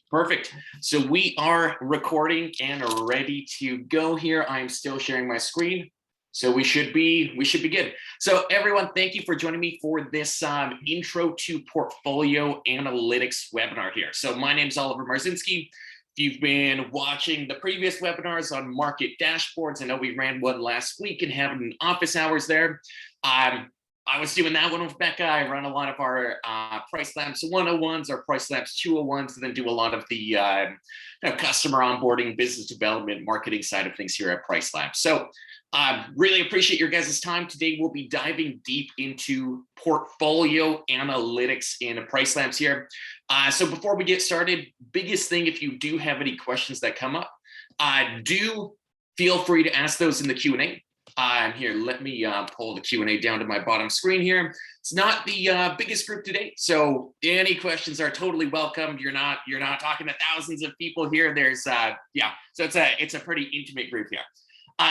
Perfect. So we are recording and ready to go here. I'm still sharing my screen. So we should be good. So everyone, thank you for joining me for this intro to portfolio analytics webinar here. So my name is Oliver Marzinski. If you've been watching the previous webinars on market dashboards, I know we ran one last week and having office hours there. I was doing that one with Becca. I run a lot of our PriceLabs 101s, our PriceLabs 201s, and then do a lot of the customer onboarding, business development, marketing side of things here at PriceLabs. So really appreciate your guys' time. Today, we'll be diving deep into portfolio analytics in PriceLabs here. So before we get started, biggest thing, if you do have any questions that come up, do feel free to ask those in the Q&A. Here, let me pull the Q&A down to my bottom screen here. It's not the biggest group today, so any questions are totally welcomed. You're not talking to thousands of people here. There's so it's a pretty intimate group here.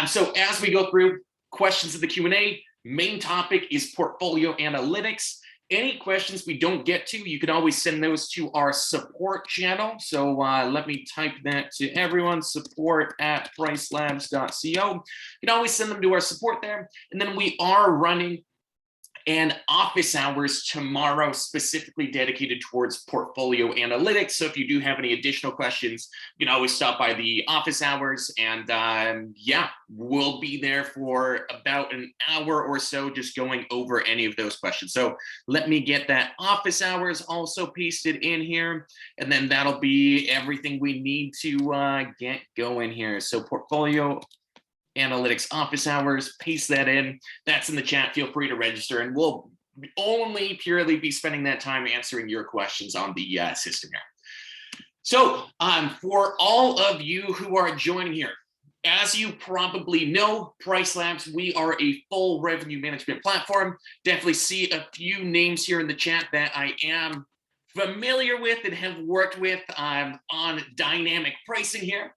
So as we go through questions of the Q&A, main topic is portfolio analytics. Any questions we don't get to, you can always send those to our support channel. So let me type that to everyone, support@pricelabs.co. You can always send them to our support there. And then we are running an office hours tomorrow specifically dedicated towards portfolio analytics. So if you do have any additional questions, you can always stop by the office hours, and we'll be there for about an hour or so just going over any of those questions. So let me get that office hours also pasted in here, and then that'll be everything we need to get going here. So portfolio analytics office hours, paste that in. That's in the chat. Feel free to register, and we'll only purely be spending that time answering your questions on the system here. So for all of you who are joining here, as you probably know, PriceLabs, we are a full revenue management platform. Definitely see a few names here in the chat that I am familiar with and have worked with on dynamic pricing here.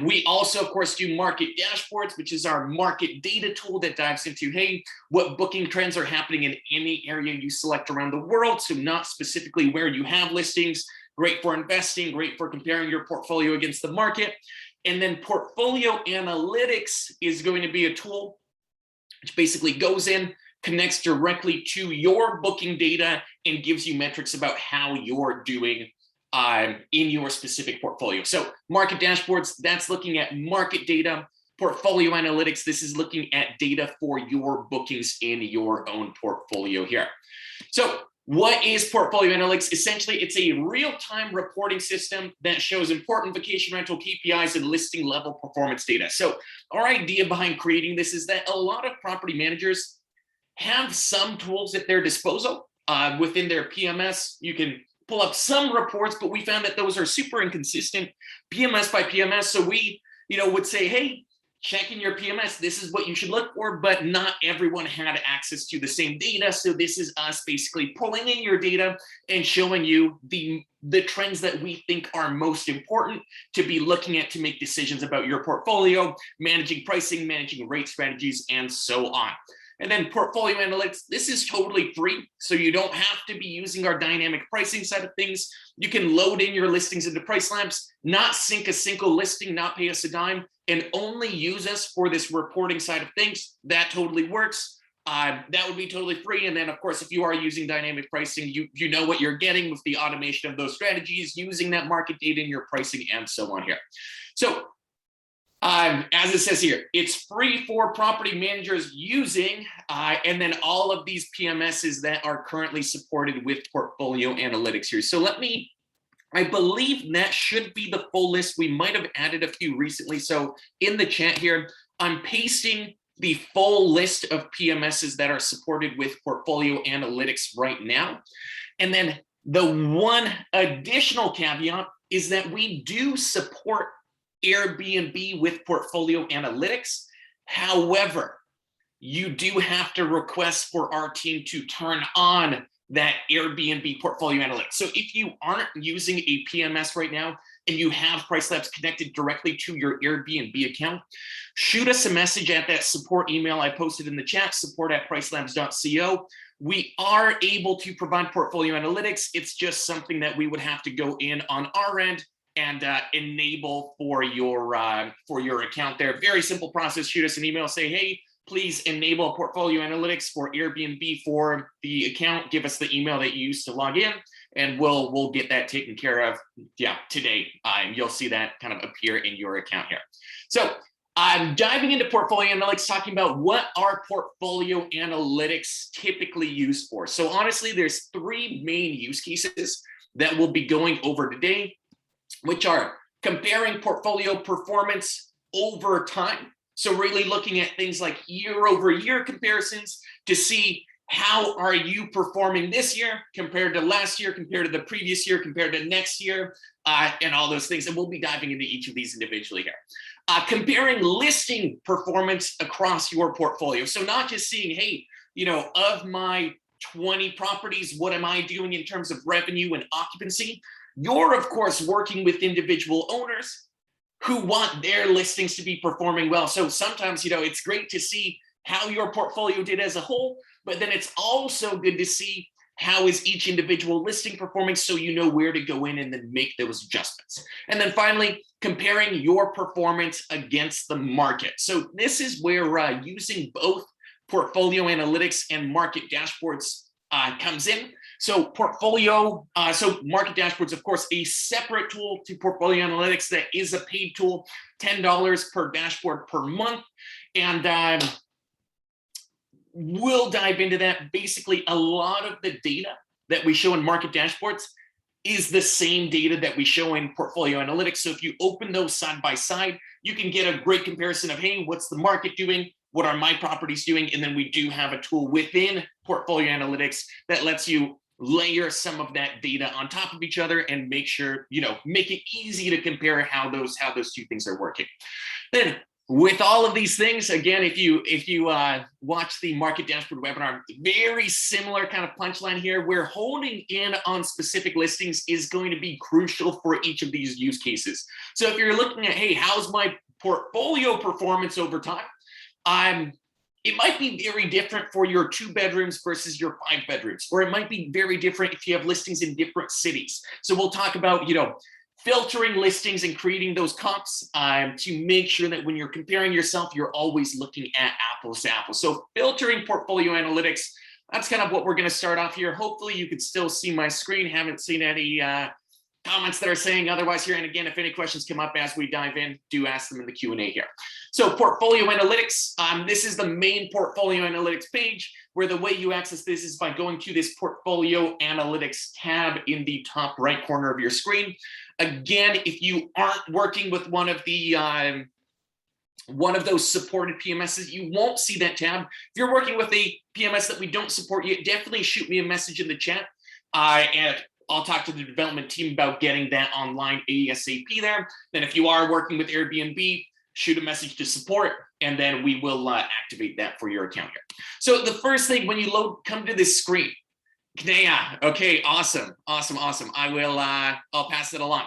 We also, of course, do market dashboards, which is our market data tool that dives into, hey, what booking trends are happening in any area you select around the world. So not specifically where you have listings. Great for investing, great for comparing your portfolio against the market. And then portfolio analytics is going to be a tool which basically goes in, connects directly to your booking data, and gives you metrics about how you're doing in your specific portfolio. So market dashboards, that's looking at market data. Portfolio analytics, this is looking at data for your bookings in your own portfolio here. So what is portfolio analytics? Essentially, it's a real-time reporting system that shows important vacation rental KPIs and listing level performance data. So our idea behind creating this is that a lot of property managers have some tools at their disposal within their PMS. You can pull up some reports, but we found that those are super inconsistent, PMS by PMS. So we, would say, hey, check in your PMS. This is what you should look for, but not everyone had access to the same data. So this is us basically pulling in your data and showing you the trends that we think are most important to be looking at to make decisions about your portfolio, managing pricing, managing rate strategies, and so on. And then portfolio analytics, this is totally free, so you don't have to be using our dynamic pricing side of things. You can load in your listings into PriceLabs, not sync a single listing, not pay us a dime, and only use us for this reporting side of things. That totally works. That would be totally free. And then, of course, if you are using dynamic pricing, you know what you're getting with the automation of those strategies, using that market data in your pricing, and so on here. So as it says here, it's free for property managers using, and then all of these PMSs that are currently supported with portfolio analytics here. So I believe that should be the full list. We might have added a few recently. So in the chat here, I'm pasting the full list of PMSs that are supported with portfolio analytics right now. And then the one additional caveat is that we do support Airbnb with portfolio analytics. However, you do have to request for our team to turn on that Airbnb portfolio analytics. So if you aren't using a PMS right now and you have PriceLabs connected directly to your Airbnb account, shoot us a message at that support email I posted in the chat, support@pricelabs.co. We are able to provide portfolio analytics. It's just something that we would have to go in on our end and enable for your account there. Very simple process. Shoot us an email, say, hey, please enable portfolio analytics for Airbnb for the account. Give us the email that you used to log in, and we'll get that taken care of. Yeah, today. You'll see that kind of appear in your account here. So I'm diving into portfolio analytics, talking about what are portfolio analytics typically used for. So honestly, there's three main use cases that we'll be going over today, which are comparing portfolio performance over time. So really looking at things like year-over-year comparisons to see how are you performing this year compared to last year, compared to the previous year, compared to next year, and all those things. And we'll be diving into each of these individually here. Comparing listing performance across your portfolio. So not just seeing, hey, of my 20 properties, what am I doing in terms of revenue and occupancy? You're, of course, working with individual owners who want their listings to be performing well. So sometimes, it's great to see how your portfolio did as a whole, but then it's also good to see how is each individual listing performing, so you know where to go in and then make those adjustments. And then finally, comparing your performance against the market. So this is where using both portfolio analytics and market dashboards comes in. So so market dashboards, of course, a separate tool to portfolio analytics that is a paid tool, $10 per dashboard per month. And we'll dive into that. Basically, a lot of the data that we show in market dashboards is the same data that we show in portfolio analytics. So if you open those side by side, you can get a great comparison of, hey, what's the market doing? What are my properties doing? And then we do have a tool within portfolio analytics that lets you layer some of that data on top of each other and make sure, make it easy to compare how those two things are working. Then with all of these things, again, if you watch the market dashboard webinar, very similar kind of punchline here, where honing in on specific listings is going to be crucial for each of these use cases. So if you're looking at, hey, how's my portfolio performance over time? It might be very different for your 2 bedrooms versus your 5 bedrooms, or it might be very different if you have listings in different cities. So we'll talk about, filtering listings and creating those comps to make sure that when you're comparing yourself, you're always looking at apples to apples. So filtering portfolio analytics, that's kind of what we're going to start off here. Hopefully you can still see my screen. Haven't seen any comments that are saying otherwise here. And again, if any questions come up as we dive in, do ask them in the Q&A here. So portfolio analytics, this is the main portfolio analytics page, where the way you access this is by going to this portfolio analytics tab in the top right corner of your screen. Again, if you aren't working with one of those supported PMSs, you won't see that tab. If you're working with a PMS that we don't support yet, definitely shoot me a message in the chat. And I'll talk to the development team about getting that online ASAP there. Then if you are working with Airbnb, shoot a message to support, and then we will activate that for your account here. So the first thing when you come to this screen, yeah, okay, awesome. I'll pass it along.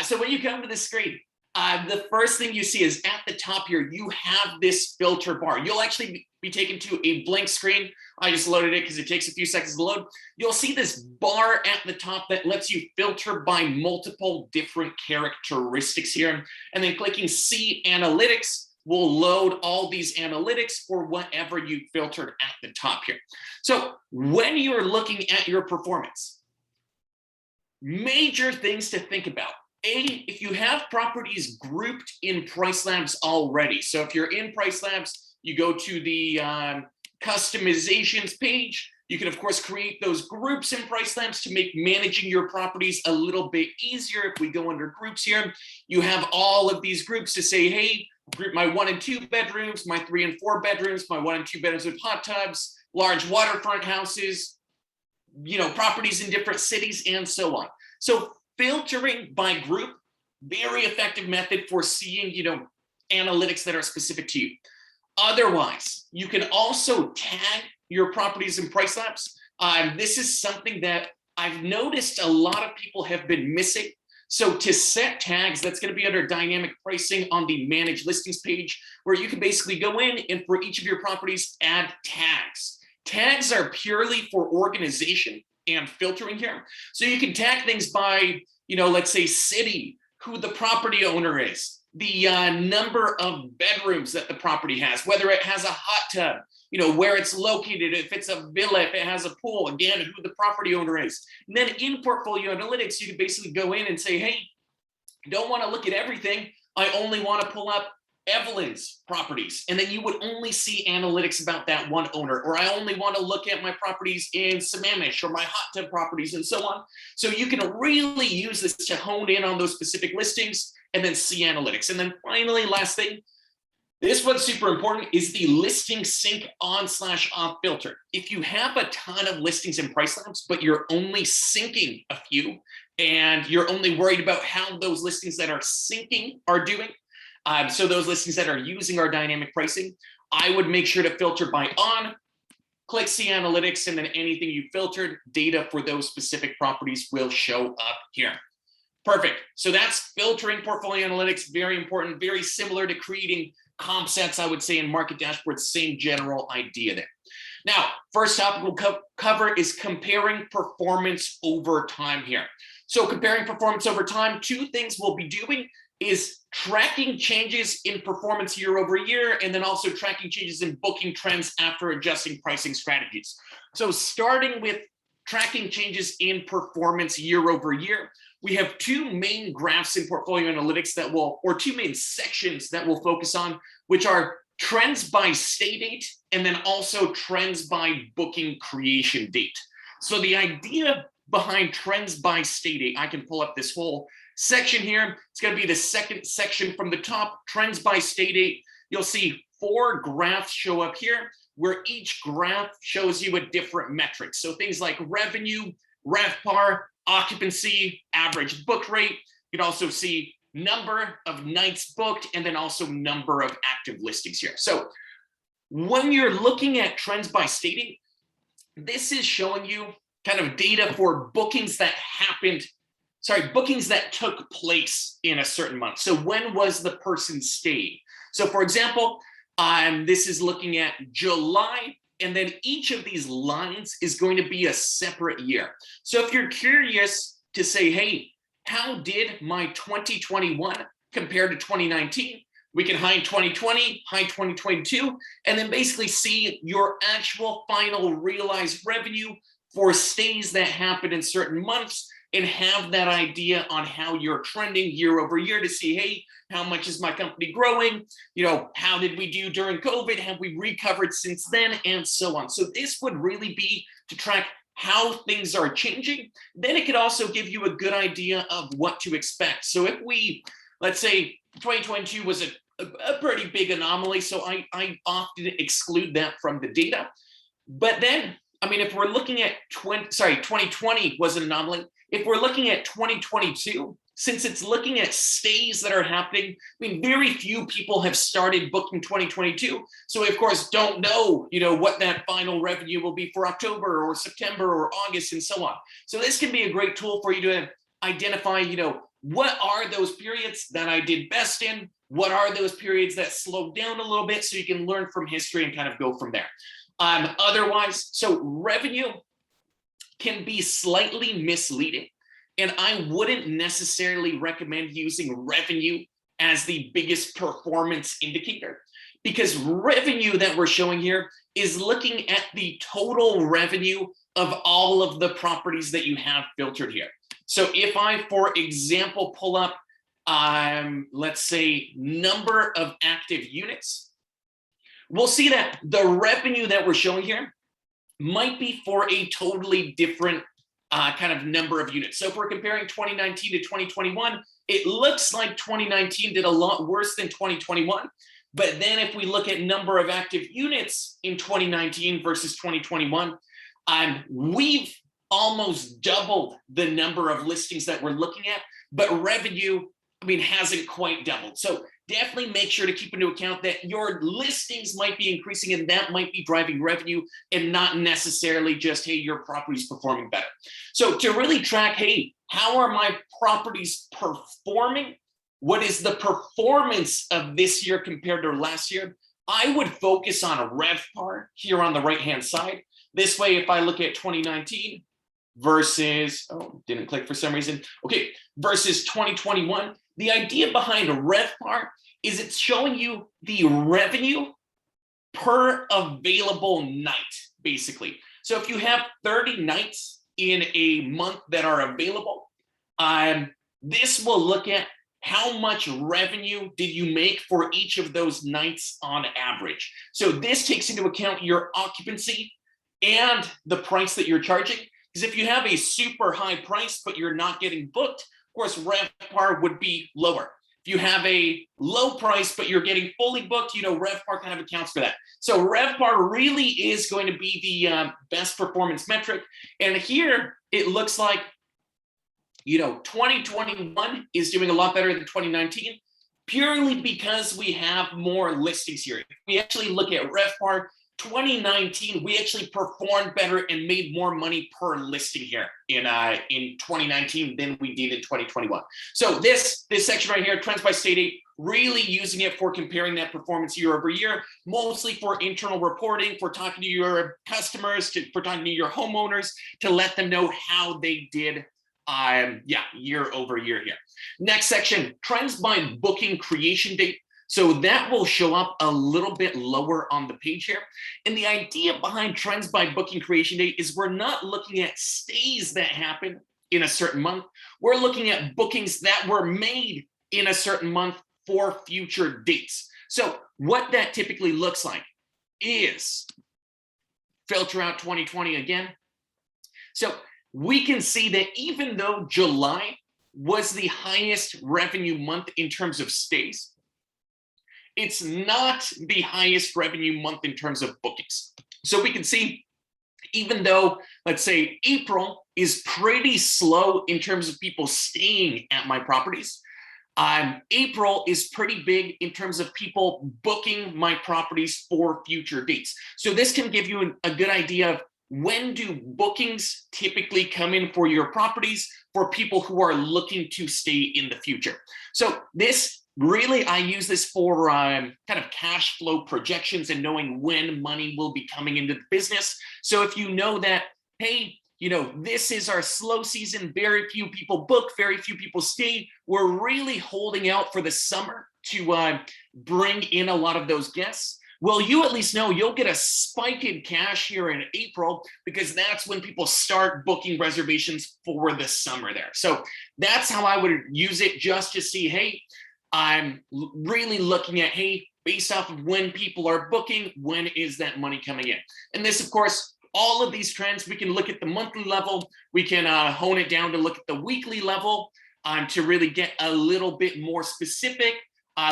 So when you come to this screen, the first thing you see is at the top here, you have this filter bar. You'll actually be taken to a blank screen. I just loaded it because it takes a few seconds to load. You'll see this bar at the top that lets you filter by multiple different characteristics here. And then clicking See Analytics will load all these analytics for whatever you filtered at the top here. So when you're looking at your performance, major things to think about. If you have properties grouped in PriceLabs already. So if you're in PriceLabs, you go to the customizations page. You can, of course, create those groups in PriceLabs to make managing your properties a little bit easier. If we go under groups here, you have all of these groups to say, hey, group my 1 and 2 bedrooms, my 3 and 4 bedrooms, my 1 and 2 bedrooms with hot tubs, large waterfront houses, properties in different cities, and so on. So filtering by group, very effective method for seeing, analytics that are specific to you. Otherwise, you can also tag your properties in PriceLabs. This is something that I've noticed a lot of people have been missing. So to set tags, that's going to be under dynamic pricing on the manage listings page, where you can basically go in and for each of your properties, add tags. Tags are purely for organization and filtering here. So you can tag things by, let's say city, who the property owner is, the number of bedrooms that the property has, whether it has a hot tub, where it's located, if it's a villa, if it has a pool, again, who the property owner is. And then in portfolio analytics, you can basically go in and say, hey, I don't want to look at everything. I only want to pull up Evelyn's properties. And then you would only see analytics about that one owner, or I only want to look at my properties in Sammamish or my hot tub properties and so on. So you can really use this to hone in on those specific listings and then see analytics. And then finally, last thing, this one's super important, is the listing sync on/off filter. If you have a ton of listings in PriceLabs, but you're only syncing a few, and you're only worried about how those listings that are syncing are doing, so those listings that are using our dynamic pricing, I would make sure to filter by on, click see analytics, and then anything you filtered, data for those specific properties will show up here. Perfect. So that's filtering portfolio analytics. Very important, very similar to creating comp sets, I would say, in market dashboards, same general idea there. Now, first topic we'll cover is comparing performance over time here. So comparing performance over time, two things we'll be doing is tracking changes in performance year over year, and then also tracking changes in booking trends after adjusting pricing strategies. So starting with tracking changes in performance year over year, we have two main graphs in portfolio analytics that will, or two main sections that we'll focus on, which are trends by stay date, and then also trends by booking creation date. So the idea behind trends by stay date, I can pull up this whole section here. It's going to be the second section from the top, trends by stay date. You'll see 4 graphs show up here, where each graph shows you a different metric. So things like revenue, RevPAR, occupancy, average book rate. You can also see number of nights booked, and then also number of active listings here. So when you're looking at trends by stay date, this is showing you kind of data for bookings that bookings that took place in a certain month. So when was the person staying? So for example, this is looking at July, and then each of these lines is going to be a separate year. So if you're curious to say, hey, how did my 2021 compare to 2019? We can hide 2020, hide 2022, and then basically see your actual final realized revenue for stays that happen in certain months, and have that idea on how you're trending year over year to see, hey, how much is my company growing? How did we do during COVID? Have we recovered since then? And so on. So this would really be to track how things are changing. Then it could also give you a good idea of what to expect. So if let's say 2022 was a pretty big anomaly, so I often exclude that from the data. But then, if we're looking at 2020 was an anomaly. If we're looking at 2022, since it's looking at stays that are happening, very few people have started booking 2022. So we, of course, don't know, what that final revenue will be for October or September or August and so on. So this can be a great tool for you to identify, what are those periods that I did best in? What are those periods that slowed down a little bit, so you can learn from history and kind of go from there. Otherwise, so revenue can be slightly misleading, and I wouldn't necessarily recommend using revenue as the biggest performance indicator, because revenue that we're showing here is looking at the total revenue of all of the properties that you have filtered here. So if I, for example, pull up, let's say, number of active units, we'll see that the revenue that we're showing here might be for a totally different kind of number of units. So if we're comparing 2019 to 2021, it looks like 2019 did a lot worse than 2021. But then if we look at number of active units in 2019 versus 2021, we've almost doubled the number of listings that we're looking at, but revenue, hasn't quite doubled. So definitely make sure to keep into account that your listings might be increasing, and that might be driving revenue, and not necessarily just, hey, your property's performing better. So to really track, hey, how are my properties performing? What is the performance of this year compared to last year? I would focus on a RevPAR here on the right-hand side. This way, if I look at 2019 versus, oh, didn't click for some reason. Okay, versus 2021, the idea behind RevPAR is it's showing you the revenue per available night, basically. So if you have 30 nights in a month that are available, this will look at how much revenue did you make for each of those nights on average. So this takes into account your occupancy and the price that you're charging. Because if you have a super high price, but you're not getting booked, of course, RevPAR would be lower. If you have a low price, but you're getting fully booked, RevPAR kind of accounts for that. So RevPAR really is going to be the best performance metric. And here it looks like, 2021 is doing a lot better than 2019, purely because we have more listings here. If we actually look at RevPAR, 2019, we actually performed better and made more money per listing here in 2019 than we did in 2021. So this section right here, trends by state aid, really using it for comparing that performance year over year, mostly for internal reporting, for talking to your customers, for talking to your homeowners, to let them know how they did year over year here. Next section, trends by booking creation date. So that will show up a little bit lower on the page here. And the idea behind trends by booking creation date is we're not looking at stays that happen in a certain month. We're looking at bookings that were made in a certain month for future dates. So what that typically looks like is, filter out 2020 again. So we can see that even though July was the highest revenue month in terms of stays, it's not the highest revenue month in terms of bookings. So we can see, even though, let's say, April is pretty slow in terms of people staying at my properties, April is pretty big in terms of people booking my properties for future dates. So this can give you a good idea of when do bookings typically come in for your properties for people who are looking to stay in the future. So this really, I use this for kind of cash flow projections and knowing when money will be coming into the business. So if you know that, hey, this is our slow season, very few people book, very few people stay, we're really holding out for the summer to bring in a lot of those guests. Well, you at least know you'll get a spike in cash here in April, because that's when people start booking reservations for the summer there. So that's how I would use it, just to see, hey, I'm really looking at, hey, based off of when people are booking, when is that money coming in? And this, of course, all of these trends, we can look at the monthly level, we can hone it down to look at the weekly level to really get a little bit more specific.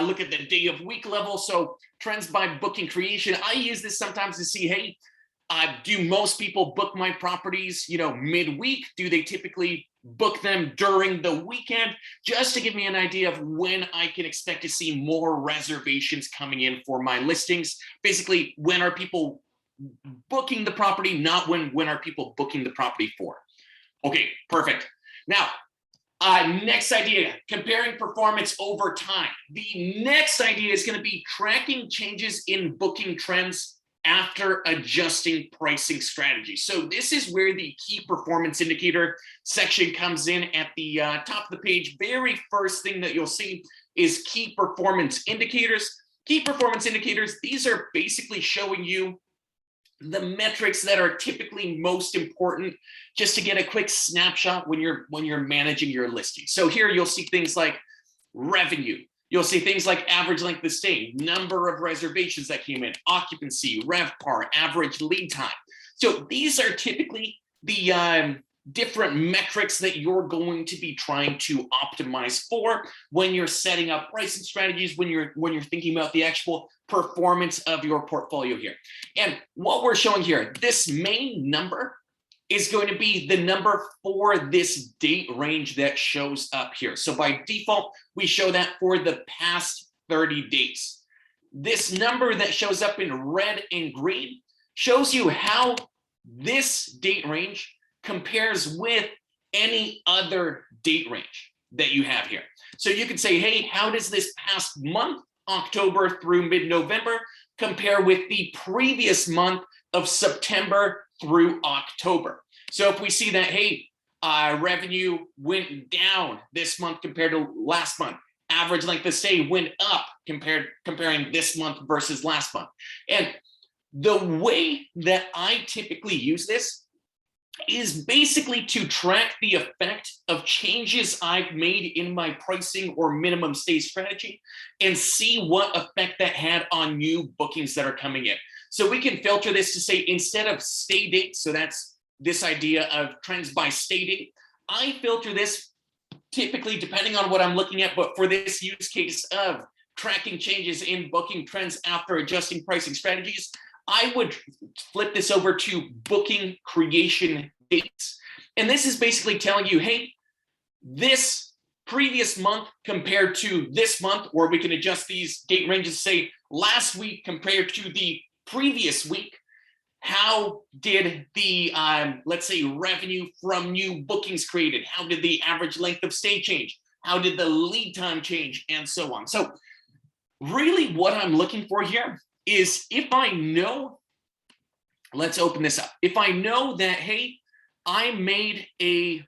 Look at the day of week level. So trends by booking creation. I use this sometimes to see, hey, do most people book my properties, midweek? Do they typically book them during the weekend? Just to give me an idea of when I can expect to see more reservations coming in for my listings. Basically, when are people booking the property, not when are people booking the property for. Okay, perfect. Now, next idea, comparing performance over time. The next idea is going to be tracking changes in booking trends after adjusting pricing strategy. So this is where the key performance indicator section comes in at the top of the page. Very first thing that you'll see is key performance indicators. Key performance indicators, these are basically showing you the metrics that are typically most important, just to get a quick snapshot when you're managing your listing. So here you'll see things like revenue. You'll see things like average length of stay, number of reservations that came in, occupancy, RevPAR, average lead time. So these are typically the different metrics that you're going to be trying to optimize for when you're setting up pricing strategies, when you're thinking about the actual performance of your portfolio here. And what we're showing here, this main number is going to be the number for this date range that shows up here. So by default, we show that for the past 30 days. This number that shows up in red and green shows you how this date range compares with any other date range that you have here. So you can say, hey, how does this past month, October through mid-November, compare with the previous month of September through October. So if we see that, hey, revenue went down this month compared to last month, average length of stay went up comparing this month versus last month. And the way that I typically use this is basically to track the effect of changes I've made in my pricing or minimum stay strategy and see what effect that had on new bookings that are coming in. So we can filter this to say, instead of stay date, so that's this idea of trends by stay date, I filter this typically depending on what I'm looking at, but for this use case of tracking changes in booking trends after adjusting pricing strategies, I would flip this over to booking creation dates. And this is basically telling you, hey, this previous month compared to this month, or we can adjust these date ranges, say last week compared to the previous week, how did the, let's say, revenue from new bookings created? How did the average length of stay change? How did the lead time change? And so on. So really what I'm looking for here is, if I know, let's open this up. If I know that, hey, I made a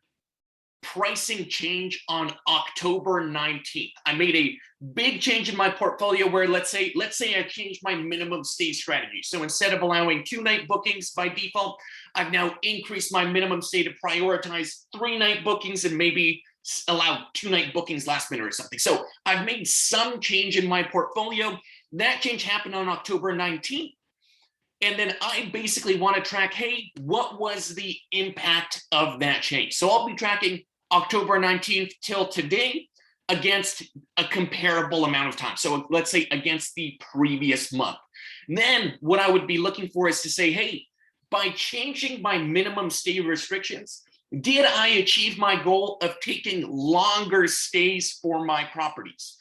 pricing change on October 19th. I made a big change in my portfolio where let's say I changed my minimum stay strategy. So instead of allowing 2-night bookings by default, I've now increased my minimum stay to prioritize 3-night bookings and maybe allow 2-night bookings last minute or something. So I've made some change in my portfolio. That change happened on October 19th. And then I basically want to track, hey, what was the impact of that change? So I'll be tracking October 19th till today against a comparable amount of time. So let's say against the previous month. And then what I would be looking for is to say, hey, by changing my minimum stay restrictions, did I achieve my goal of taking longer stays for my properties?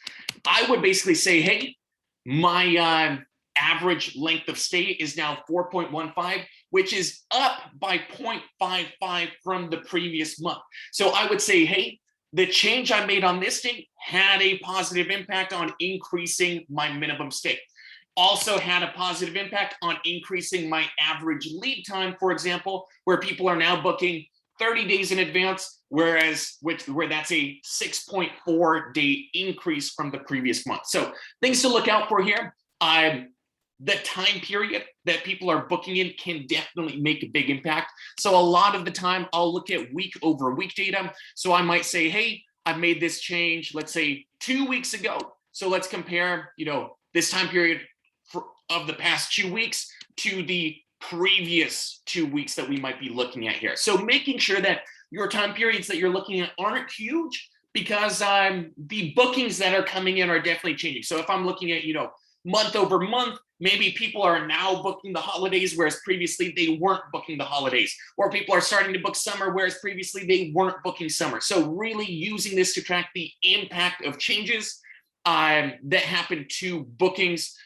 I would basically say, hey, my average length of stay is now 4.15, which is up by 0.55 from the previous month. So I would say, hey, the change I made on this date had a positive impact on increasing my minimum stay. Also had a positive impact on increasing my average lead time, for example, where people are now booking 30 days in advance, where that's a 6.4 day increase from the previous month. So things to look out for here. The time period that people are booking in can definitely make a big impact. So a lot of the time I'll look at week over week data. So I might say, hey, I've made this change, let's say 2 weeks ago. So let's compare, this time period of the past 2 weeks to the previous 2 weeks that we might be looking at here. So making sure that your time periods that you're looking at aren't huge, because the bookings that are coming in are definitely changing. So if I'm looking at, month over month, maybe people are now booking the holidays, whereas previously they weren't booking the holidays. Or people are starting to book summer, whereas previously they weren't booking summer. So really using this to track the impact of changes that happen to bookings.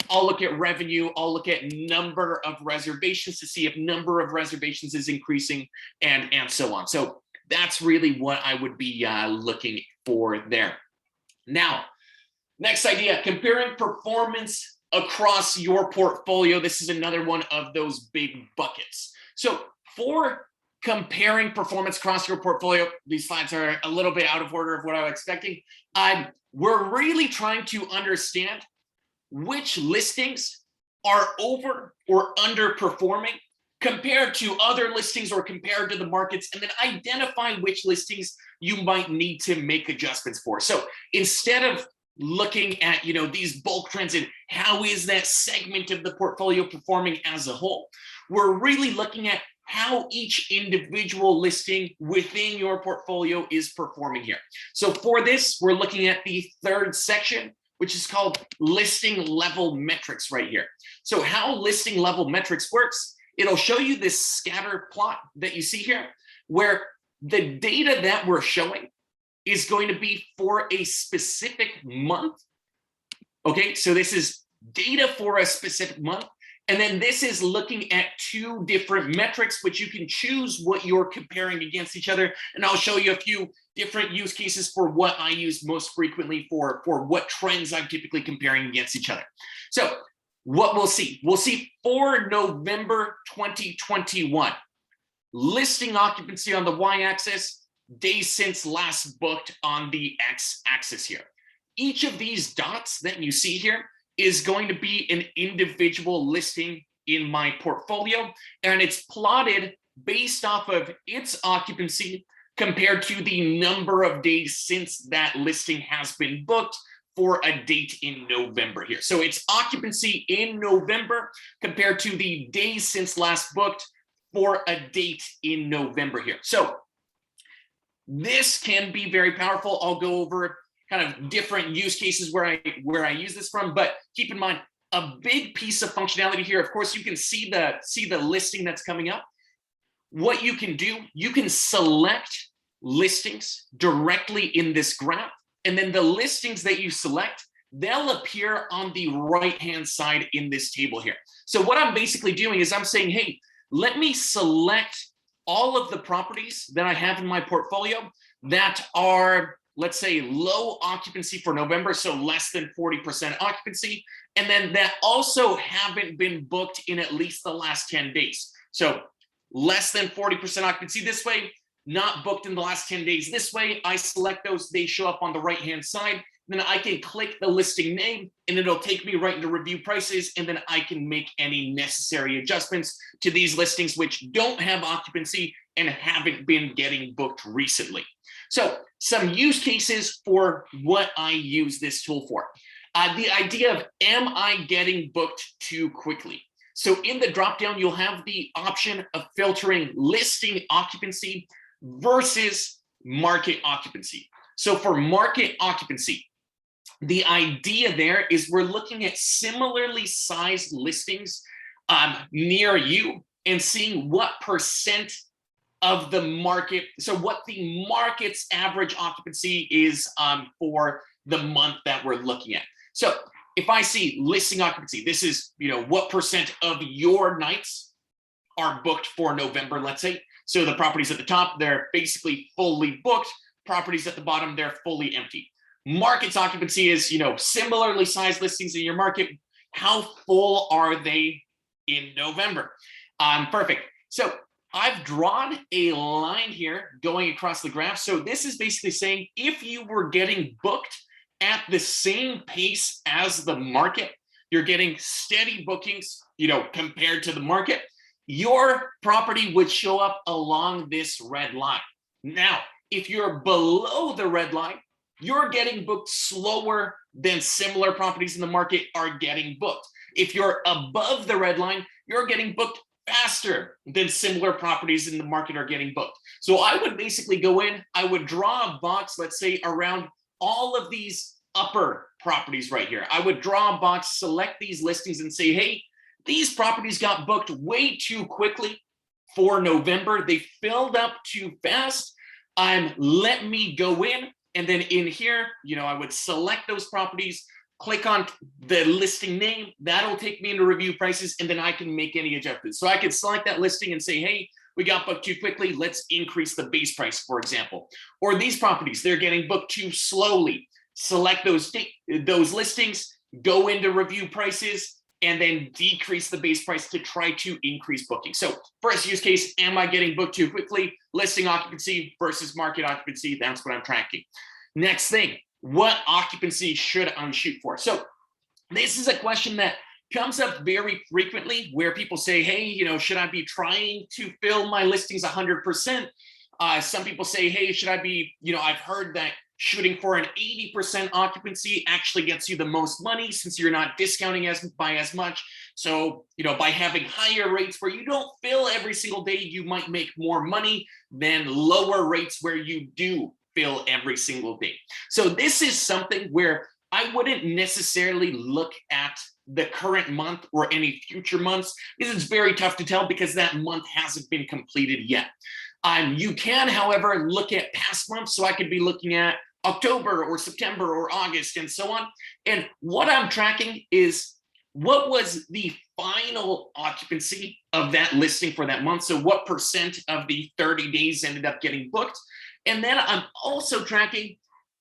I'll look at revenue. I'll look at number of reservations to see if number of reservations is increasing, and so on. So that's really what I would be looking for there. Now, next idea, comparing performance across your portfolio. This is another one of those big buckets. So for comparing performance across your portfolio, these slides are a little bit out of order of what I was expecting. We're really trying to understand which listings are over or underperforming compared to other listings or compared to the markets, and then identify which listings you might need to make adjustments for. So instead of looking at these bulk trends and how is that segment of the portfolio performing as a whole, we're really looking at how each individual listing within your portfolio is performing here. So for this, we're looking at the third section, which is called listing level metrics right here. So how listing level metrics works, it'll show you this scatter plot that you see here, where the data that we're showing is going to be for a specific month. Okay, so this is data for a specific month. And then this is looking at 2 different metrics, which you can choose what you're comparing against each other. And I'll show you a few different use cases for what I use most frequently for what trends I'm typically comparing against each other. So what we'll see for November 2021, listing occupancy on the y-axis, days since last booked on the x-axis here. Each of these dots that you see here is going to be an individual listing in my portfolio, and it's plotted based off of its occupancy compared to the number of days since that listing has been booked for a date in November here. So it's occupancy in November compared to the days since last booked for a date in November here. So this can be very powerful. I'll go over kind of different use cases where I use this from, but keep in mind a big piece of functionality here. Of course, you can see the listing that's coming up. What you can do, you can select listings directly in this graph, and then the listings that you select, they'll appear on the right-hand side in this table here. So what I'm basically doing is I'm saying, hey, let me select all of the properties that I have in my portfolio that are, let's say, low occupancy for November, so less than 40% occupancy, and then that also haven't been booked in at least the last 10 days. So less than 40% occupancy this way, not booked in the last 10 days this way. I select those, they show up on the right-hand side. Then I can click the listing name and it'll take me right into review prices, and then I can make any necessary adjustments to these listings which don't have occupancy and haven't been getting booked recently. So some use cases for what I use this tool for. The idea of, am I getting booked too quickly? So in the dropdown, you'll have the option of filtering listing occupancy versus market occupancy. So for market occupancy, the idea there is we're looking at similarly sized listings near you and seeing what percent of the market, so what the market's average occupancy is for the month that we're looking at. So if I see listing occupancy, this is, what percent of your nights are booked for November, let's say. So the properties at the top, they're basically fully booked. Properties at the bottom, they're fully empty. Market's occupancy is, similarly sized listings in your market. How full are they in November? Perfect. So I've drawn a line here going across the graph. So this is basically saying if you were getting booked at the same pace as the market, you're getting steady bookings, compared to the market, your property would show up along this red line. Now, if you're below the red line, you're getting booked slower than similar properties in the market are getting booked. If you're above the red line, you're getting booked faster than similar properties in the market are getting booked. So I would basically go in, I would draw a box, let's say around all of these upper properties right here. I would draw a box, select these listings and say, hey, these properties got booked way too quickly for November. They filled up too fast. Let me go in, and then in here, I would select those properties, click on the listing name, that'll take me into review prices, and then I can make any adjustments. So I could select that listing and say, hey, we got booked too quickly, let's increase the base price, for example. Or these properties, they're getting booked too slowly. Select those listings, go into review prices, and then decrease the base price to try to increase booking. So first use case, am I getting booked too quickly? Listing occupancy versus market occupancy, that's what I'm tracking. Next thing, what occupancy should I shoot for? So this is a question that comes up very frequently where people say, hey, should I be trying to fill my listings 100%? Some people say, hey, should I be, I've heard that shooting for an 80% occupancy actually gets you the most money since you're not discounting by as much. So, by having higher rates where you don't fill every single day, you might make more money than lower rates where you do fill every single day. So this is something where I wouldn't necessarily look at the current month or any future months, because it's very tough to tell because that month hasn't been completed yet. You can, however, look at past months. So I could be looking at October or September or August and so on. And what I'm tracking is what was the final occupancy of that listing for that month. So what percent of the 30 days ended up getting booked. And then I'm also tracking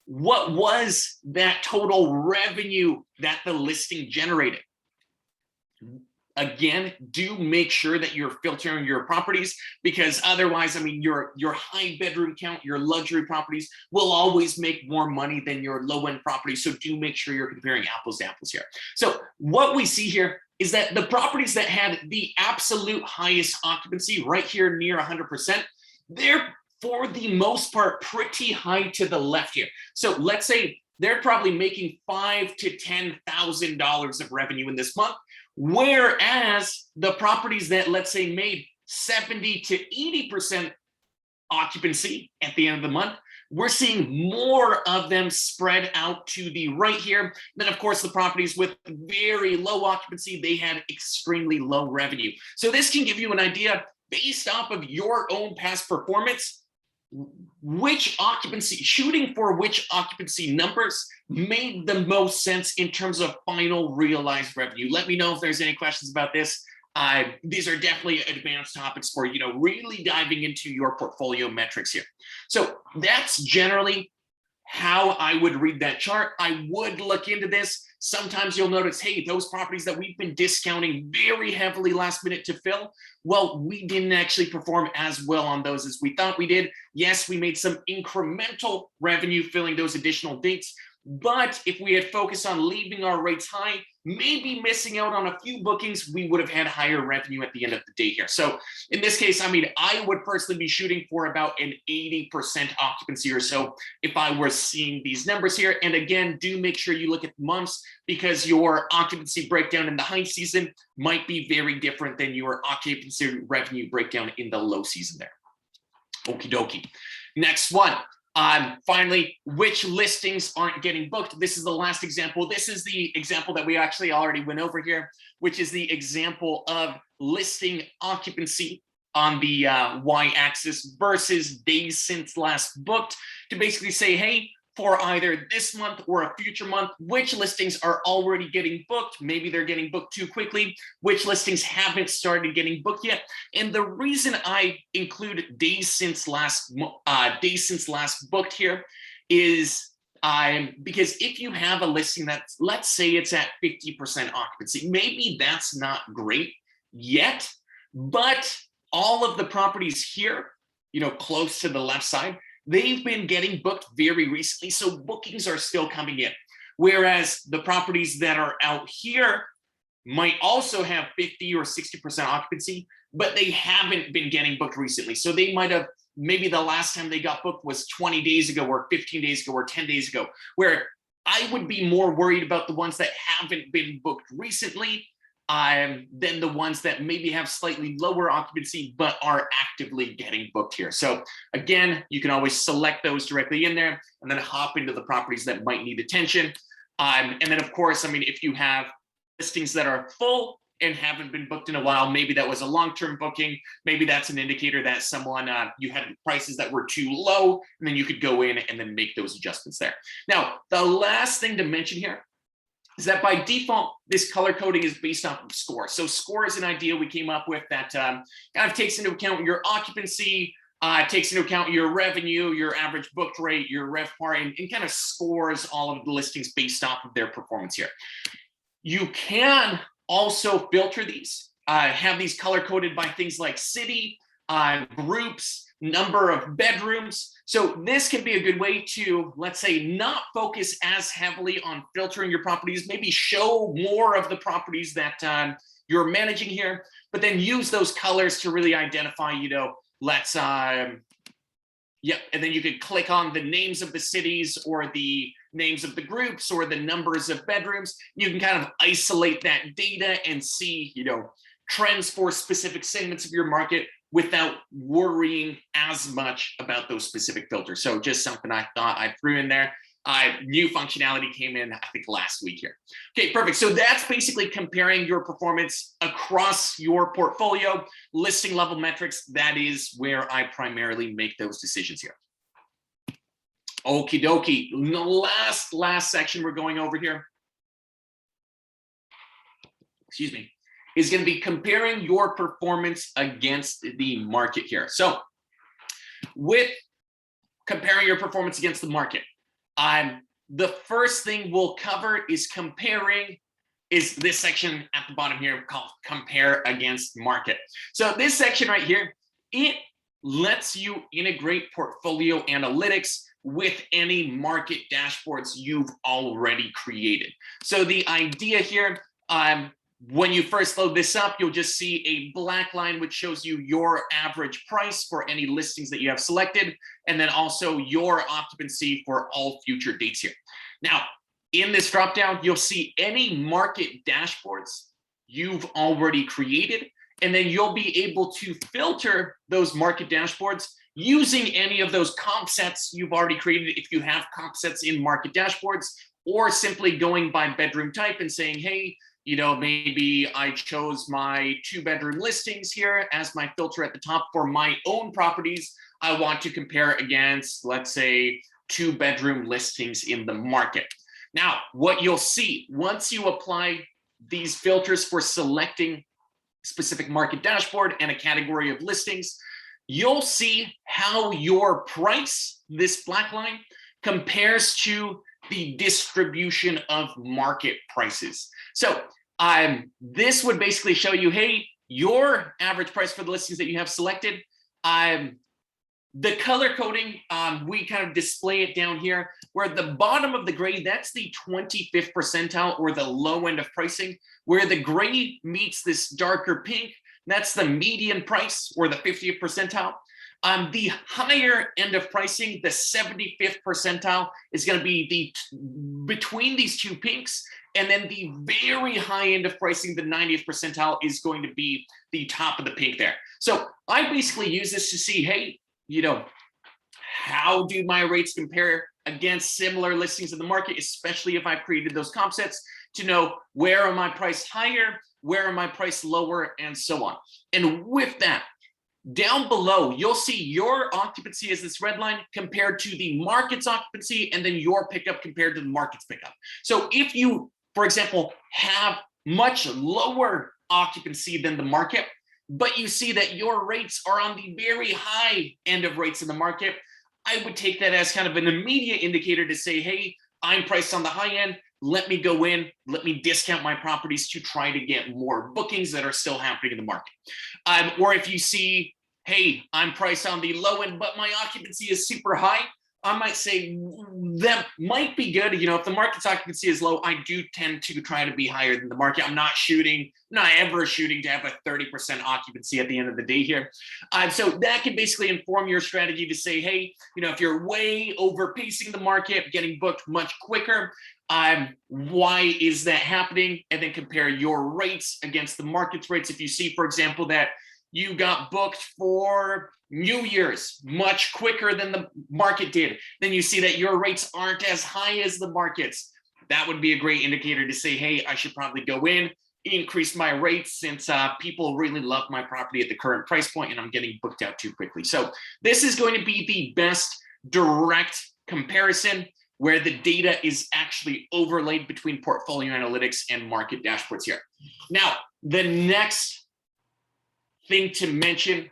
what was that total revenue that the listing generated. Again, do make sure that you're filtering your properties, because otherwise, I mean, your high bedroom count, your luxury properties will always make more money than your low end properties. So do make sure you're comparing apples to apples here. So what we see here is that the properties that had the absolute highest occupancy right here near 100%, they're for the most part pretty high to the left here. So let's say they're probably making $5,000 to $10,000 of revenue in this month. Whereas the properties that, let's say, made 70 to 80% occupancy at the end of the month, we're seeing more of them spread out to the right here. Then, of course, the properties with very low occupancy, they had extremely low revenue. So this can give you an idea based off of your own past performance, which occupancy, shooting for which occupancy numbers made the most sense in terms of final realized revenue. Let me know if there's any questions about this. These are definitely advanced topics for, really diving into your portfolio metrics here. So that's generally how I would read that chart. I would look into this. Sometimes you'll notice, hey, those properties that we've been discounting very heavily last minute to fill, well, we didn't actually perform as well on those as we thought we did. Yes, we made some incremental revenue filling those additional dates, but if we had focused on leaving our rates high, maybe missing out on a few bookings, we would have had higher revenue at the end of the day here. So in this case, I mean, I would personally be shooting for about an 80% occupancy or so if I were seeing these numbers here. And again, do make sure you look at months, because your occupancy breakdown in the high season might be very different than your occupancy revenue breakdown in the low season there. Okie dokie. Next one. Finally, which listings aren't getting booked? This is the last example. This is the example that we actually already went over here, which is the example of listing occupancy on the y-axis versus days since last booked, to basically say, hey, for either this month or a future month, which listings are already getting booked? Maybe they're getting booked too quickly. Which listings haven't started getting booked yet? And the reason I include days since last booked here is because if you have a listing that's, let's say it's at 50% occupancy, maybe that's not great yet, but all of the properties here, close to the left side, they've been getting booked very recently, so bookings are still coming in. Whereas the properties that are out here might also have 50 or 60% occupancy, but they haven't been getting booked recently. So they might have, maybe the last time they got booked was 20 days ago or 15 days ago or 10 days ago, where I would be more worried about the ones that haven't been booked recently than the ones that maybe have slightly lower occupancy but are actively getting booked here. So again, you can always select those directly in there and then hop into the properties that might need attention. And then, of course, I mean, if you have listings that are full and haven't been booked in a while, maybe that was a long-term booking, maybe that's an indicator that someone, you had prices that were too low, and then you could go in and then make those adjustments there. Now, the last thing to mention here is that by default, this color coding is based off of score. So score is an idea we came up with that kind of takes into account your occupancy, takes into account your revenue, your average booked rate, your RevPAR, and kind of scores all of the listings based off of their performance here. You can also filter these, have these color coded by things like city, groups, number of bedrooms. So this can be a good way to, let's say, not focus as heavily on filtering your properties, maybe show more of the properties that you're managing here, but then use those colors to really identify, let's, and then you could click on the names of the cities or the names of the groups or the numbers of bedrooms. You can kind of isolate that data and see, trends for specific segments of your market without worrying as much about those specific filters. So just something I thought I threw in there. New functionality came in, I think, last week here. Okay, perfect. So that's basically comparing your performance across your portfolio, listing level metrics. That is where I primarily make those decisions here. Okie dokie. The last section we're going over here, excuse me, is going to be comparing your performance against the market here. So with comparing your performance against the market, the first thing we'll cover is comparing is this section at the bottom here called compare against market. So this section right here, it lets you integrate portfolio analytics with any market dashboards you've already created. So the idea here, when you first load this up, you'll just see a black line which shows you your average price for any listings that you have selected, and then also your occupancy for all future dates here. Now, in this dropdown, you'll see any market dashboards you've already created, and then you'll be able to filter those market dashboards using any of those comp sets you've already created if you have comp sets in market dashboards, or simply going by bedroom type and saying, hey, you know, maybe I chose my 2-bedroom listings here as my filter at the top for my own properties. I want to compare against, let's say, 2-bedroom listings in the market. Now, what you'll see once you apply these filters for selecting specific market dashboard and a category of listings, you'll see how your price, this black line, compares to the distribution of market prices. So this would basically show you, hey, your average price for the listings that you have selected. The color coding, we kind of display it down here, where at the bottom of the gray, that's the 25th percentile or the low end of pricing, where the gray meets this darker pink, that's the median price or the 50th percentile. The higher end of pricing, the 75th percentile, is going to be between these two pinks, and then the very high end of pricing, the 90th percentile, is going to be the top of the pink there. So I basically use this to see, hey, you know, how do my rates compare against similar listings in the market, especially if I've created those comp sets, to know where am I priced higher, where am I priced lower, and so on. And with that, down below, you'll see your occupancy as this red line compared to the market's occupancy, and then your pickup compared to the market's pickup. So if you, for example, have much lower occupancy than the market, but you see that your rates are on the very high end of rates in the market, I would take that as kind of an immediate indicator to say, hey, I'm priced on the high end. Let me go in, let me discount my properties to try to get more bookings that are still happening in the market. Or if you see, hey, I'm priced on the low end, but my occupancy is super high, I might say that might be good. You know, if the market's occupancy is low, I do tend to try to be higher than the market. I'm not ever shooting to have a 30% occupancy at the end of the day here. So that can basically inform your strategy to say, hey, you know, if you're way overpacing the market, getting booked much quicker, why is that happening? And then compare your rates against the market's rates. If you see, for example, that you got booked for New Year's much quicker than the market did, then you see that your rates aren't as high as the market's. That would be a great indicator to say, hey, I should probably go in, increase my rates, since people really love my property at the current price point and I'm getting booked out too quickly. So this is going to be the best direct comparison where the data is actually overlaid between portfolio analytics and market dashboards here. Now, the next thing to mention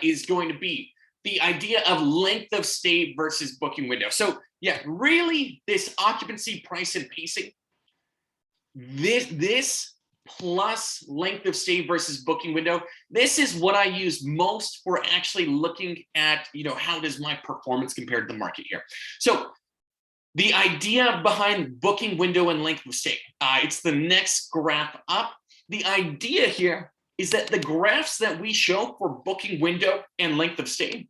is going to be the idea of length of stay versus booking window. So yeah, really this occupancy, price, and pacing, this plus length of stay versus booking window, this is what I use most for actually looking at, you know, how does my performance compare to the market here. So the idea behind booking window and length of stay, it's the next graph up. The idea here is that the graphs that we show for booking window and length of stay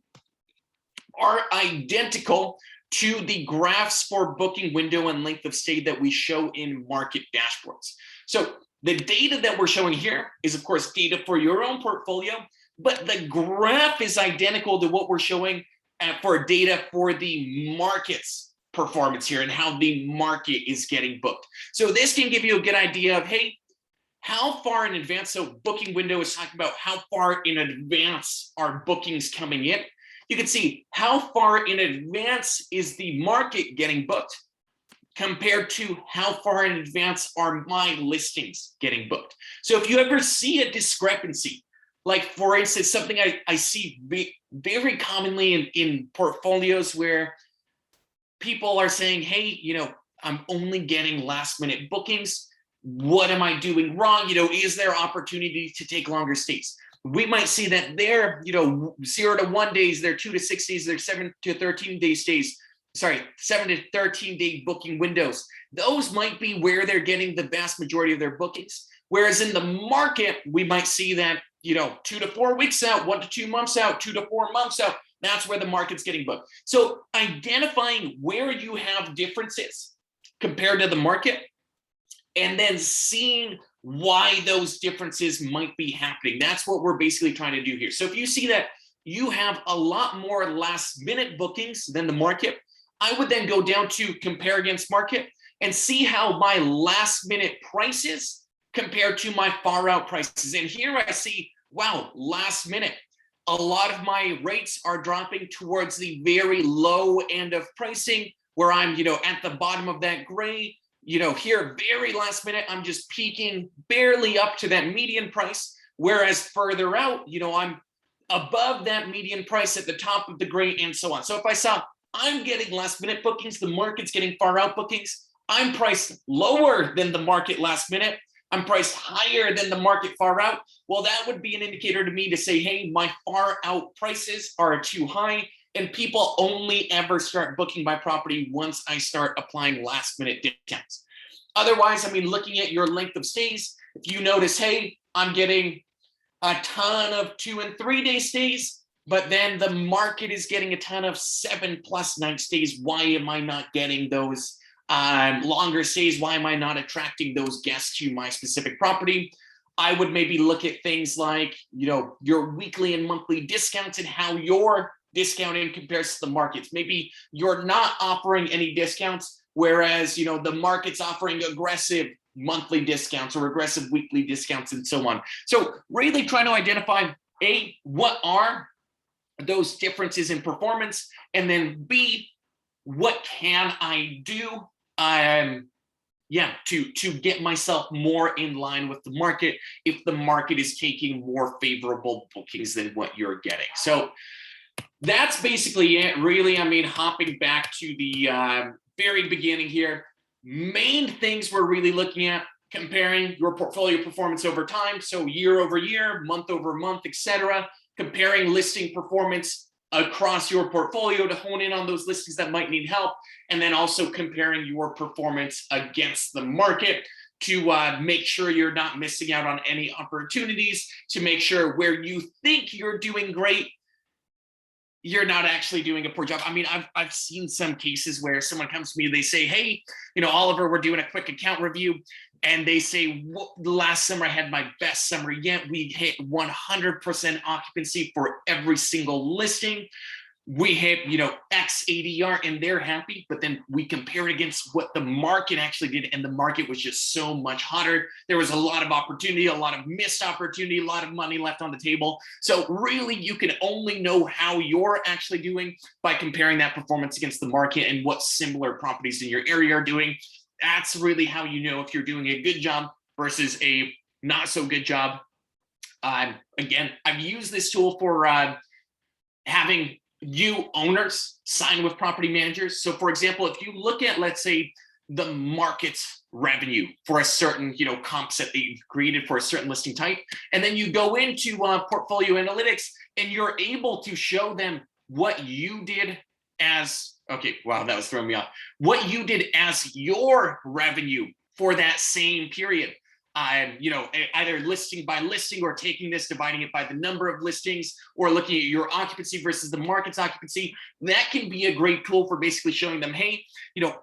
are identical to the graphs for booking window and length of stay that we show in market dashboards. So the data that we're showing here is, of course, data for your own portfolio, but the graph is identical to what we're showing for data for the market's performance here and how the market is getting booked. So this can give you a good idea of, hey, how far in advance, so booking window is talking about how far in advance are bookings coming in. You can see how far in advance is the market getting booked compared to how far in advance are my listings getting booked. So if you ever see a discrepancy, like for instance, something I see very commonly in portfolios where people are saying, hey, you know, I'm only getting last minute bookings. what am I doing wrong? Is there opportunity to take longer stays? We might see that they're, 0 to 1 days, they're 2 to 6 days, they're 7 to 13 day stays. Sorry, 7 to 13 day booking windows. Those might be where they're getting the vast majority of their bookings. Whereas in the market, we might see that, 2 to 4 weeks out, 1 to 2 months out, 2 to 4 months out. That's where the market's getting booked. So identifying where you have differences compared to the market, and then seeing why those differences might be happening. That's what we're basically trying to do here. So if you see that you have a lot more last minute bookings than the market, I would then go down to compare against market and see how my last minute prices compare to my far out prices. And here I see, wow, last minute, a lot of my rates are dropping towards the very low end of pricing, where I'm, at the bottom of that gray. Here, very last minute, I'm just peaking barely up to that median price. Whereas further out, I'm above that median price at the top of the gray, and so on. So if I saw I'm getting last minute bookings, the market's getting far out bookings, I'm priced lower than the market last minute, I'm priced higher than the market far out, well, that would be an indicator to me to say, hey, my far out prices are too high, and people only ever start booking my property once I start applying last minute discounts. Otherwise, looking at your length of stays, if you notice, hey, I'm getting a ton of 2 and 3 day stays, but then the market is getting a ton of 7+ night stays, why am I not getting those longer stays? Why am I not attracting those guests to my specific property? I would maybe look at things like, your weekly and monthly discounts and how your discounting compares to the markets. Maybe you're not offering any discounts, whereas, the market's offering aggressive monthly discounts or aggressive weekly discounts and so on. So really trying to identify, A, what are those differences in performance, and then B, what can I do to get myself more in line with the market if the market is taking more favorable bookings than what you're getting. So that's basically it, really. Hopping back to the very beginning here, main things we're really looking at: comparing your portfolio performance over time, so year over year, month over month, etc. Comparing listing performance across your portfolio to hone in on those listings that might need help, and then also comparing your performance against the market to make sure you're not missing out on any opportunities, to make sure where you think you're doing great, you're not actually doing a poor job. I've seen some cases where someone comes to me, they say, hey, Oliver, we're doing a quick account review. And they say, last summer I had my best summer yet. We hit 100% occupancy for every single listing. We hit, X ADR, and they're happy. But then we compare it against what the market actually did, and the market was just so much hotter. There was a lot of opportunity, a lot of missed opportunity, a lot of money left on the table. So really, you can only know how you're actually doing by comparing that performance against the market and what similar properties in your area are doing. That's really how you know if you're doing a good job versus a not so good job. Again, I've used this tool for having you owners sign with property managers. So for example, if you look at, let's say, the market's revenue for a certain, comp set that you've created for a certain listing type, and then you go into portfolio analytics and you're able to show them what you did as, okay, wow, that was throwing me off. What you did as your revenue for that same period. Either listing by listing, or taking this, dividing it by the number of listings, or looking at your occupancy versus the market's occupancy. That can be a great tool for basically showing them, hey,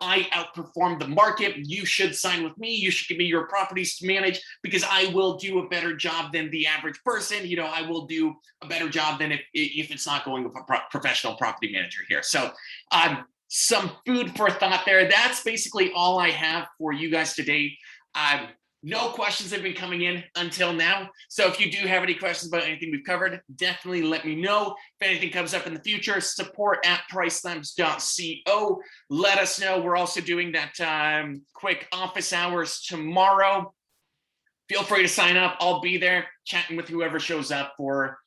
I outperformed the market. You should sign with me. You should give me your properties to manage, because I will do a better job than the average person. I will do a better job than if it's not going with a professional property manager here. So some food for thought there. That's basically all I have for you guys today. No questions have been coming in until now. So if you do have any questions about anything we've covered, definitely let me know. If anything comes up in the future, support@PriceLabs.co. Let us know. We're also doing that quick office hours tomorrow. Feel free to sign up. I'll be there chatting with whoever shows up for,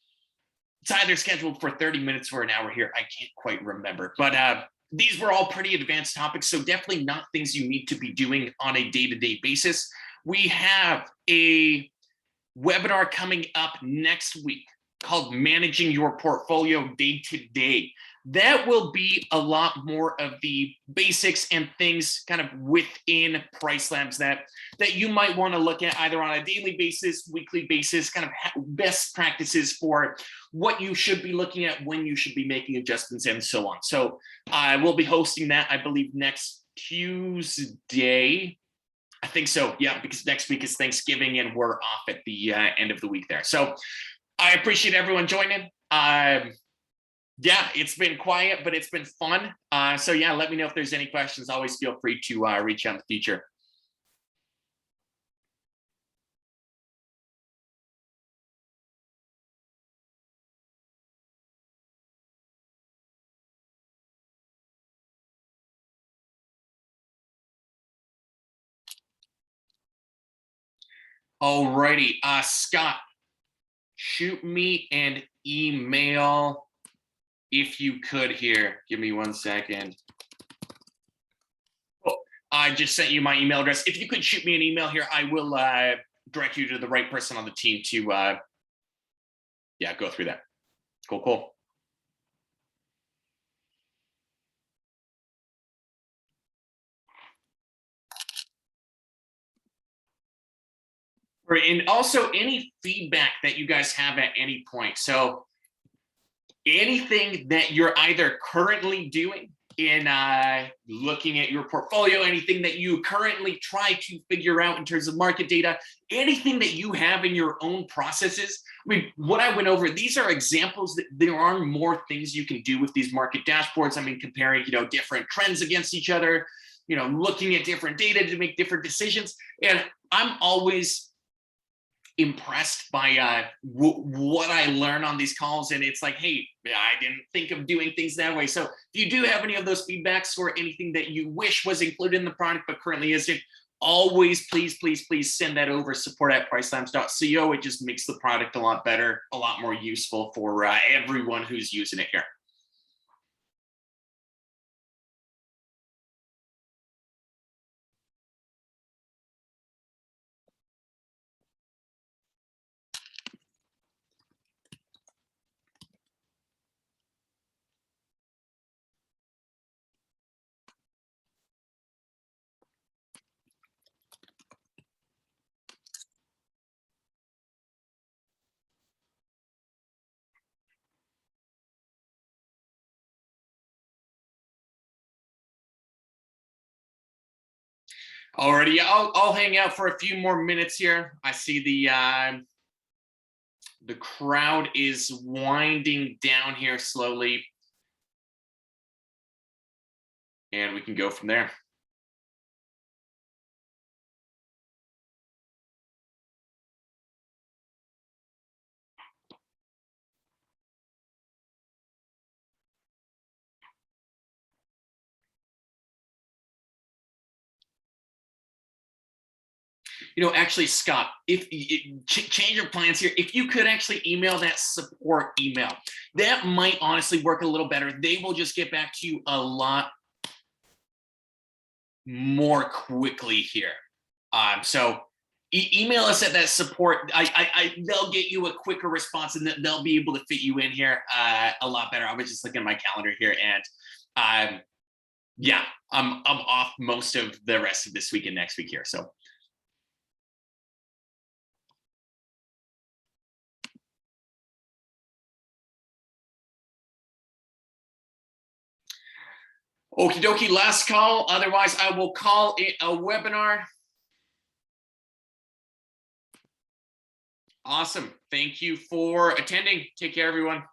it's either scheduled for 30 minutes or an hour here. I can't quite remember. But these were all pretty advanced topics, so definitely not things you need to be doing on a day-to-day basis. We have a webinar coming up next week called Managing Your Portfolio Day to Day. That will be a lot more of the basics and things kind of within PriceLabs that you might want to look at either on a daily basis, weekly basis, kind of best practices for what you should be looking at, when you should be making adjustments, and so on. So I will be hosting that, I believe, next Tuesday. I think so, yeah, because next week is Thanksgiving and we're off at the end of the week there. So I appreciate everyone joining. Yeah, it's been quiet, but it's been fun. So yeah, let me know if there's any questions. Always feel free to reach out in the future. Alrighty, Scott, shoot me an email if you could here. Give me 1 second. Oh, I just sent you my email address. If you could shoot me an email here, I will direct you to the right person on the team to yeah, go through that. Cool, cool. And also any feedback that you guys have at any point. So anything that you're either currently doing in looking at your portfolio, anything that you currently try to figure out in terms of market data, anything that you have in your own processes. I mean, what I went over, these are examples that there are more things you can do with these market dashboards. I mean, comparing, different trends against each other, looking at different data to make different decisions. And I'm always impressed by what I learn on these calls, and it's like, hey, I didn't think of doing things that way. So if you do have any of those feedbacks or anything that you wish was included in the product but currently isn't, always please send that over, support@pricelabs.co. It just makes the product a lot better, a lot more useful for everyone who's using it here. Alrighty, I'll hang out for a few more minutes here. I see the crowd is winding down here slowly, and we can go from there. Actually, Scott, if change your plans here, if you could actually email that support email, that might honestly work a little better. They will just get back to you a lot more quickly here. So email us at that support. They'll get you a quicker response, and they'll be able to fit you in here a lot better. I was just looking at my calendar here, and yeah, I'm off most of the rest of this week and next week here. So. Okie dokie, last call. Otherwise, I will call it a webinar. Awesome. Thank you for attending. Take care, everyone.